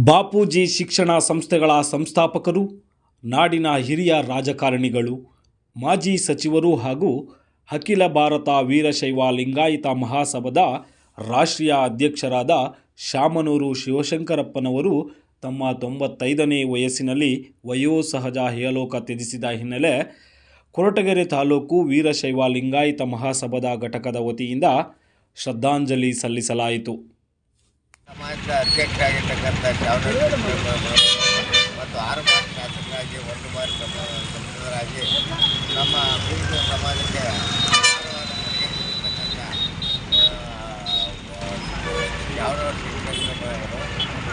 ಬಾಪೂಜಿ ಶಿಕ್ಷಣ ಸಂಸ್ಥೆಗಳ ಸಂಸ್ಥಾಪಕರು, ನಾಡಿನ ಹಿರಿಯ ರಾಜಕಾರಣಿಗಳು, ಮಾಜಿ ಸಚಿವರು ಹಾಗೂ ಅಖಿಲ ಭಾರತ ವೀರಶೈವ ಲಿಂಗಾಯತ ಮಹಾಸಭಾದ ರಾಷ್ಟ್ರೀಯ ಅಧ್ಯಕ್ಷರಾದ ಶಾಮನೂರು ಶಿವಶಂಕರಪ್ಪನವರು ತಮ್ಮ 95ನೇ ವಯಸ್ಸಿನಲ್ಲಿ ವಯೋಸಹಜ ಇಹಲೋಕ ತ್ಯಜಿಸಿದ ಹಿನ್ನೆಲೆ ಕೊರಟಗೆರೆ ತಾಲೂಕು ವೀರಶೈವ ಲಿಂಗಾಯತ ಮಹಾಸಭಾದ ಘಟಕದ ವತಿಯಿಂದ ಶ್ರದ್ಧಾಂಜಲಿ ಸಲ್ಲಿಸಲಾಯಿತು. ಸಮಾಜದ ಅಧ್ಯಕ್ಷರಾಗಿರ್ತಕ್ಕಂಥ ಶಾಮನೂರು ಮತ್ತು 6 ಬಾರಿ ಶಾಸಕರಾಗಿ 1 ಬಾರಿ ಸಂಸದರಾಗಿ ನಮ್ಮ ಬೀಜ ಸಮಾಜಕ್ಕೆ ಅಪಾರವಾದ ಕೊಡುಗೆ ನೀಡಿರ್ತಕ್ಕಂಥ ಶಾಮನೂರು ಶಿವಶಂಕರಪ್ಪನವರು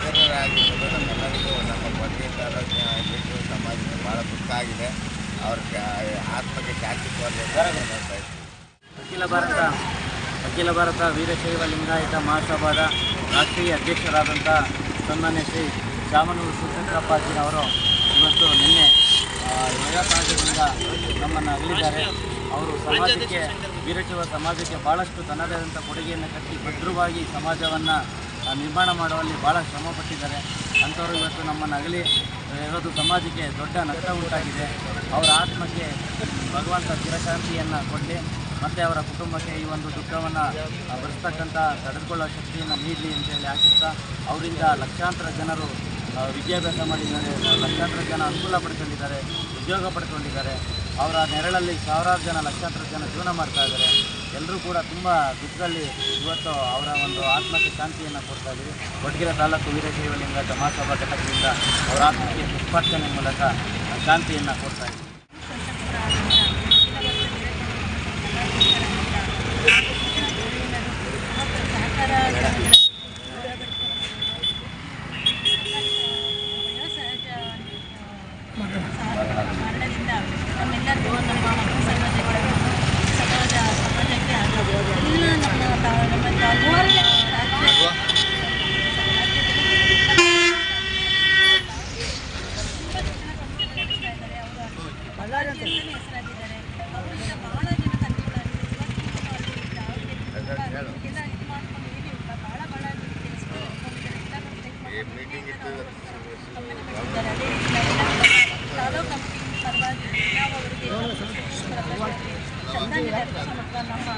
ನಿಧನರಾಗಿರುವುದು ನಮ್ಮೆಲ್ಲರಿಗೂ ನಮ್ಮ ಕೊರಟಗೆರೆ ತಾಲೂಕಿನ ಬೀಜ ಸಮಾಜಕ್ಕೆ ಭಾಳ ದುಃಖ ಆಗಿದೆ. ಅವ್ರ ಆತ್ಮಕ್ಕೆ ಶಾಂತಿ ಕೋರಬೇಕು. ಅಖಿಲ ಭಾರತ ವೀರಶೈವ ಲಿಂಗಾಯತ ಮಹಾಸಭಾದ ರಾಷ್ಟ್ರೀಯ ಅಧ್ಯಕ್ಷರಾದಂಥ ಸನ್ಮಾನ್ಯ ಶ್ರೀ ಶಾಮನೂರು ಶಿವಶಂಕರಪ್ಪಾಜಿನವರು ಇವತ್ತು ನಿನ್ನೆ ವಯೋಸಹಜದಿಂದ ನಮ್ಮನ್ನು ಅಗಲಿದ್ದಾರೆ. ಅವರು ಸಮಾಜಕ್ಕೆ ವೀರಶೈವ ಸಮಾಜಕ್ಕೆ ಭಾಳಷ್ಟು ತನ್ನದಾದಂಥ ಕೊಡುಗೆಯನ್ನು ಕಟ್ಟಿ ಭದ್ರವಾಗಿ ಸಮಾಜವನ್ನು ನಿರ್ಮಾಣ ಮಾಡುವಲ್ಲಿ ಭಾಳ ಶ್ರಮಪಟ್ಟಿದ್ದಾರೆ. ಅಂಥವರು ಇವತ್ತು ನಮ್ಮನ್ನು ಅಗಲಿ ಇರೋದು ಸಮಾಜಕ್ಕೆ ದೊಡ್ಡ ನಷ್ಟ ಉಂಟಾಗಿದೆ. ಅವರ ಆತ್ಮಕ್ಕೆ ಭಗವಂತ ಚಿರಶಾಂತಿಯನ್ನು ಕೊಟ್ಟು ಮತ್ತು ಅವರ ಕುಟುಂಬಕ್ಕೆ ಈ ಒಂದು ದುಃಖವನ್ನು ಭರಿಸ್ತಕ್ಕಂಥ ತಡೆದುಕೊಳ್ಳೋ ಶಕ್ತಿಯನ್ನು ನೀಡಲಿ ಅಂತೇಳಿ ಆಶಿಸ್ತಾ, ಅವರಿಂದ ಲಕ್ಷಾಂತರ ಜನರು ವಿದ್ಯಾಭ್ಯಾಸ ಮಾಡಿದ್ದಾರೆ, ಲಕ್ಷಾಂತರ ಜನ ಅನುಕೂಲ ಪಡ್ಕೊಂಡಿದ್ದಾರೆ, ಉದ್ಯೋಗ ಪಡ್ಕೊಂಡಿದ್ದಾರೆ. ಅವರ ನೆರಳಲ್ಲಿ ಸಾವಿರಾರು ಜನ, ಲಕ್ಷಾಂತರ ಜನ ಜೀವನ ಮಾಡ್ತಾ ಇದ್ದಾರೆ. ಎಲ್ಲರೂ ಕೂಡ ತುಂಬ ದುಃಖದಲ್ಲಿ ಇವತ್ತು ಅವರ ಒಂದು ಆತ್ಮಕ್ಕೆ ಶಾಂತಿಯನ್ನು ಕೊಡ್ತಾ ಇದ್ದೀವಿ. ಕೊರಟಗೆರೆ ತಾಲೂಕು ವೀರಶೈವ ಲಿಂಗಾಯತ ಮಹಾಸಭಾ ಘಟಕದಿಂದ ಅವರ ಆತ್ಮಕ್ಕೆ ಪುಷ್ಪಾರ್ಚನೆ ಮೂಲಕ ಶಾಂತಿಯನ್ನು ಕೊಡ್ತಾ ಇದ್ದೀವಿ. ಮರಣದಿಂದ ನಮ್ಮೆಲ್ಲರಿಗೂ ನಮ್ಮ ಸಮಾಜಕ್ಕೆ ಎಲ್ಲ ನಮ್ಮ ಹೆಸರಾಗಿದ್ದಾರೆ. ಅವರಿಂದ ಭಾಳ ಜನ ತಾಲೂಕು ಕಮಿಟಿ ಪರವಾಗಿ ನಾವು ಅವರಿಗೆ ಶ್ರದ್ಧಾಂಜಲಿ ಅರ್ಪಿಸೋ ನಮ್ಮ